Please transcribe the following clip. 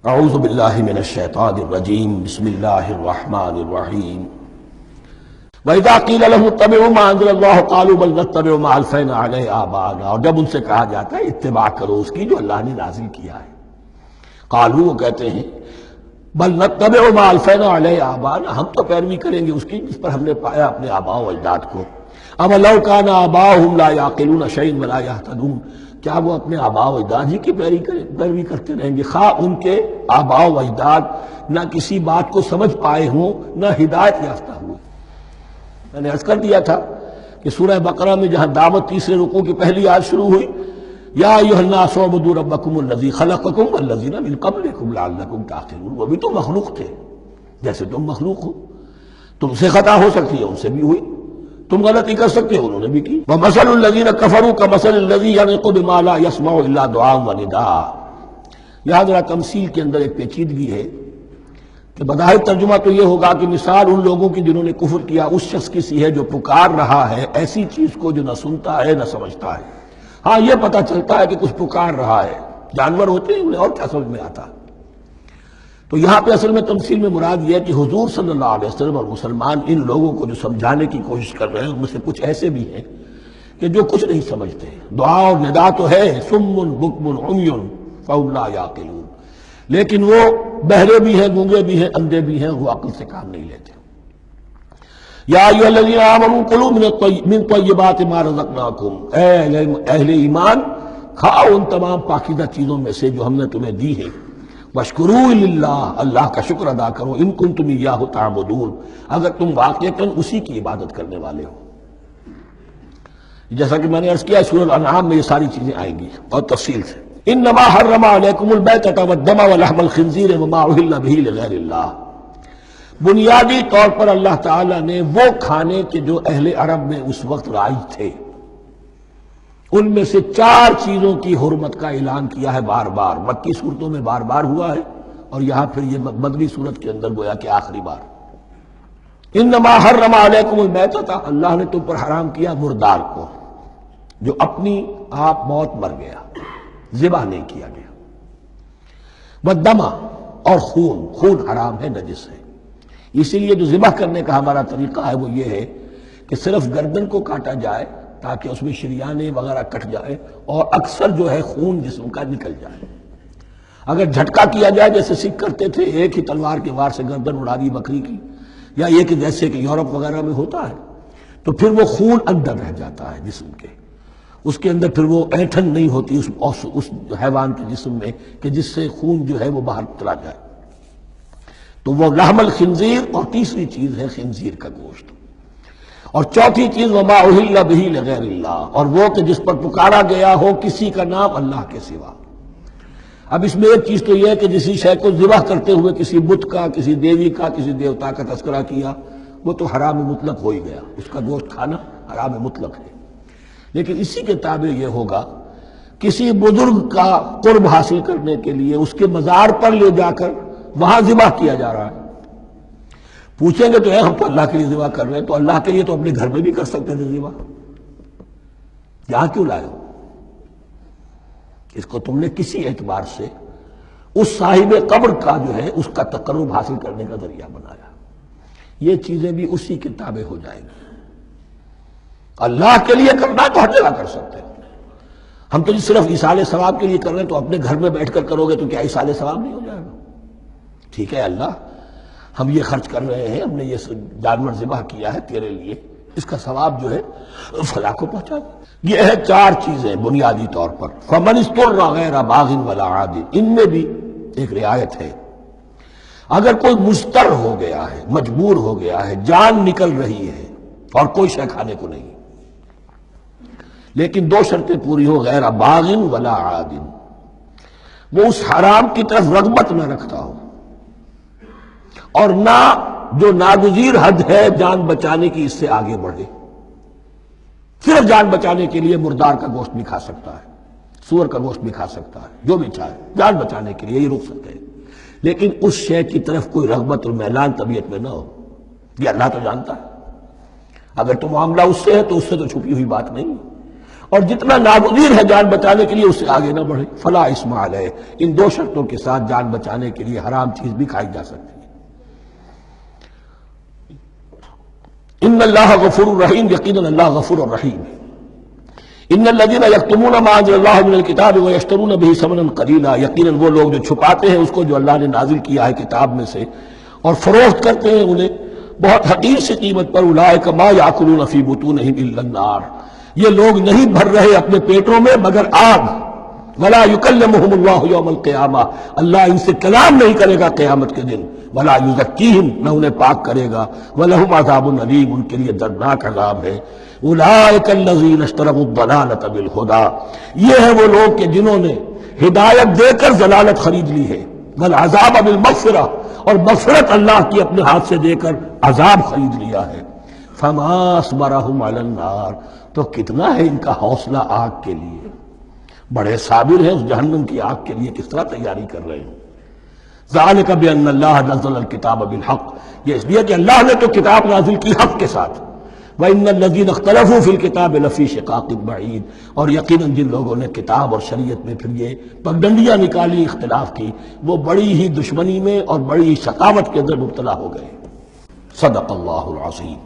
اعوذ باللہ من الشیطان الرجیم بسم اللہ الرحمن الرحیم وَإِذَا قِيلَ لَهُمُ اتَّبِعُوا مَا أَنزَلَ اللَّهُ قَالُوا بَلْ نَتَّبِعُ مَا أَلْفَيْنَا عَلَيْهِ آبَاءَنَا، اور جب ان سے کہا جاتا ہے اتباع کرو اس کی جو اللہ نے نازل کیا ہے، قالوا وہ کہتے ہیں بل نتبع ما الفینا علیہ آباءنا، ہم تو پیروی کریں گے اس کی جس پر ہم نے پایا اپنے آباء و اجداد کو۔ اَوَ لَوْ كَانَ آبَاؤُهُمْ لَا يَعْقِلُونَ شَيْئًا وَلَا يَهْتَدُونَ، کیا وہ اپنے آباء و اجداد ہی کی پیروی کرتے رہیں گے، خواہ ان کے آباء و اجداد نہ کسی بات کو سمجھ پائے ہوں نہ ہدایت یافتہ ہوئے۔ میں نے عرض کر دیا تھا کہ سورہ بقرہ میں جہاں دعوت تیسرے رکوع کی پہلی آیت شروع ہوئی، یا ایھا الناس اعبدوا ربکم الذی خلقکم والذین من قبلکم لعلکم تعقلون، وہ بھی تو مخلوق تھے جیسے تم مخلوق ہو، تم سے خطا ہو سکتی ہے ان سے بھی ہوئی، تم غلطی کر سکتے ہو انہوں نے بھی کی۔ ومثل الذین کفروا کمثل الذی ینطق بما لا یسمع الا دعاء ونداء۔ یہاں ذرا تمثیل کے اندر ایک پیچیدگی ہے کہ بظاہر ترجمہ تو یہ ہوگا کہ مثال ان لوگوں کی جنہوں نے کفر کیا اس شخص کی سی ہے جو پکار رہا ہے ایسی چیز کو جو نہ سنتا ہے نہ سمجھتا ہے۔ ہاں یہ پتہ چلتا ہے کہ کچھ پکار رہا ہے، جانور ہوتے ہیں انہیں اور کیا سمجھ میں آتا۔ تو یہاں پہ اصل میں تمثیل میں مراد یہ ہے کہ حضور صلی اللہ علیہ وسلم اور مسلمان ان لوگوں کو جو سمجھانے کی کوشش کر رہے ہیں ان میں سے کچھ ایسے بھی ہیں کہ جو کچھ نہیں سمجھتے، دعا اور ندا تو ہے، صم بکم عمی فهم لا یعقلون، لیکن وہ بہرے بھی ہیں، گونگے بھی ہیں، اندھے بھی ہیں، وہ عقل سے کام نہیں لیتے۔ یا ایھا الذین آمنوا کلوا من طیبات ما رزقناکم، اے اہل ایمان کھاؤ ان تمام پاکیزہ چیزوں میں سے جو ہم نے تمہیں دی ہیں، واشکروا للہ، اللہ کا شکر ادا کرو، ان کنتم ایاہ تعبدون، اگر تم واقعتاً اسی کی عبادت کرنے والے ہو۔ جیسا کہ میں نے عرض کیا سورۃ الانعام میں یہ ساری چیزیں آئیں گی اور تفصیل سے۔ انما حرم علیکم المیتۃ والدم ولحم الخنزیر وما اہل بہ لغیر اللہ، بنیادی طور پر اللہ تعالیٰ نے وہ کھانے کے جو اہل عرب میں اس وقت رائج تھے ان میں سے 4 چیزوں کی حرمت کا اعلان کیا ہے، بار بار مکی صورتوں میں بار بار ہوا ہے اور یہاں پھر یہ مدنی صورت کے اندر گویا کہ آخری بار۔ انما حرم علیکم المیتۃ، اللہ نے تم پر حرام کیا مردار کو جو اپنی آپ موت مر گیا، ذبح نہیں کیا گیا، والدم، اور خون حرام ہے، نجس ہے۔ اسی لیے جو ذبح کرنے کا ہمارا طریقہ ہے وہ یہ ہے کہ صرف گردن کو کاٹا جائے تاکہ اس میں شریانے وغیرہ کٹ جائے اور اکثر جو ہے خون جسم کا نکل جائے۔ اگر جھٹکا کیا جائے جیسے سکھ کرتے تھے، ایک ہی تلوار کے وار سے گردن اڑا دی بکری کی، یا یہ کہ جیسے کہ یورپ وغیرہ میں ہوتا ہے، تو پھر وہ خون اندر رہ جاتا ہے جسم کے، اس کے اندر پھر وہ اینٹھن نہیں ہوتی اس حیوان کے جسم میں کہ جس سے خون جو ہے وہ باہر چلا جائے۔ تو وہ لحم الخنزیر، اور تیسری چیز ہے خنزیر کا گوشت، اور چوتھی چیز وما اہل بہ لغیر اللہ، اور وہ کہ جس پر پکارا گیا ہو کسی کا نام اللہ کے سوا۔ اب اس میں ایک چیز تو یہ ہے کہ جسی شے کو ذبح کرتے ہوئے کسی بت کا، کسی دیوی کا، کسی دیوتا کا تذکرہ کیا وہ تو حرام مطلق ہو ہی گیا، اس کا گوشت کھانا حرام مطلق ہے۔ لیکن اسی کے تابع یہ ہوگا کسی بزرگ کا قرب حاصل کرنے کے لیے اس کے مزار پر لے جا کر وہاں ذبح کیا جا رہا ہے، پوچھیں گے تو ہم تو اللہ کے لیے ذبح کر رہے ہیں، تو اللہ کے لیے تو اپنے گھر میں بھی کر سکتے تھے ذبح، یہاں کیوں لائے ہو؟ اس کو تم نے کسی اعتبار سے اس صاحب قبر کا جو ہے اس کا تقرب حاصل کرنے کا ذریعہ بنایا۔ یہ چیزیں بھی اسی کے تابع ہو جائیں گی۔ اللہ کے لیے کرنا تو ہر جگہ کر سکتے ہیں، ہم تو صرف ایصال ثواب کے لیے کر رہے ہیں، تو اپنے گھر میں بیٹھ کر کرو گے تو کیا ایصال ثواب نہیں ہو جائے گا؟ ٹھیک ہے اللہ ہم یہ خرچ کر رہے ہیں، ہم نے یہ جانور ذبح کیا ہے تیرے لیے، اس کا ثواب جو ہے فلاں کو پہنچا دے۔ یہ ہے 4 چیزیں بنیادی طور پر۔ فمن اضطر غیر باغ ولا عاد، ان میں بھی ایک رعایت ہے، اگر کوئی مضطر ہو گیا ہے، مجبور ہو گیا ہے، جان نکل رہی ہے اور کوئی شے کھانے کو نہیں، لیکن 2 شرطیں پوری ہو، غیر باغ ولا عاد، وہ اس حرام کی طرف رغبت نہ رکھتا ہو اور نہ جو ناگزیر حد ہے جان بچانے کی اس سے آگے بڑھے۔ صرف جان بچانے کے لیے مردار کا گوشت بھی کھا سکتا ہے، سور کا گوشت بھی کھا سکتا ہے، جو بھی چاہے جان بچانے کے لیے یہ رک سکتے ہیں، لیکن اس شے کی طرف کوئی رغبت اور میلان طبیعت میں نہ ہو۔ یہ اللہ تو جانتا ہے، اگر تو معاملہ اس سے ہے تو اس سے تو چھپی ہوئی بات نہیں، اور جتنا ناگزیر ہے جان بچانے کے لیے اس سے آگے نہ بڑھے. فلا اسم علیہ، ان دو شرطوں کے ساتھ جان بچانے کے لیے حرام چیز بھی کھائی جا سکتی ہے. ان اللہ غفور الرحیم، یقیناً اللہ غفور الرحیم ہے. ان الذین یکتمون ما انزل اللہ من الکتاب ویشترون به ثمنا قلیلا، یقیناً وہ لوگ جو چھپاتے ہیں اس کو جو اللہ نے نازل کیا ہے کتاب میں سے اور فروخت کرتے ہیں انہیں بہت حقیر سی قیمت پر، اولئک ما یاکلون فی بطونہم الا النار، یہ لوگ نہیں بھر رہے اپنے پیٹوں میں مگر آگ. ولا یکلمہم اللہ یوم القیامہ، اللہ ان سے کلام نہیں کرے گا قیامت کے دن. ولا یزکیہم، نہ انہیں پاک کرے گا. ولہم عذاب علیم، ان کے لیے دردناک عذاب ہے. اولئک الذین اشتروا الضلالۃ بالہدی، یہ ہیں وہ لوگ کہ جنہوں نے ہدایت دے کر ضلالت خرید لی ہے. والعذاب بالمغفرہ، اور مغفرت اللہ کی اپنے ہاتھ سے دے کر عذاب خرید لیا ہے. فما اصبرہم علی النار، تو کتنا ہے ان کا حوصلہ آگ کے لیے. بڑے صابر ہیں اس جہنم کی آگ کے لیے، کس طرح تیاری کر رہے ہیں. ذالک بان اللہ نزل الکتاب بالحق، یہ اس لیے کہ اللہ نے تو کتاب نازل کی حق کے ساتھ. وان الذین اختلفوا فی الکتاب لفی شقاق بعید، اور یقیناً جن لوگوں نے کتاب اور شریعت میں پھر یہ پگڈنڈیاں نکالی، اختلاف کی، وہ بڑی ہی دشمنی میں اور بڑی ہی شقاوت کے اندر مبتلا ہو گئے. صدق اللہ العظیم.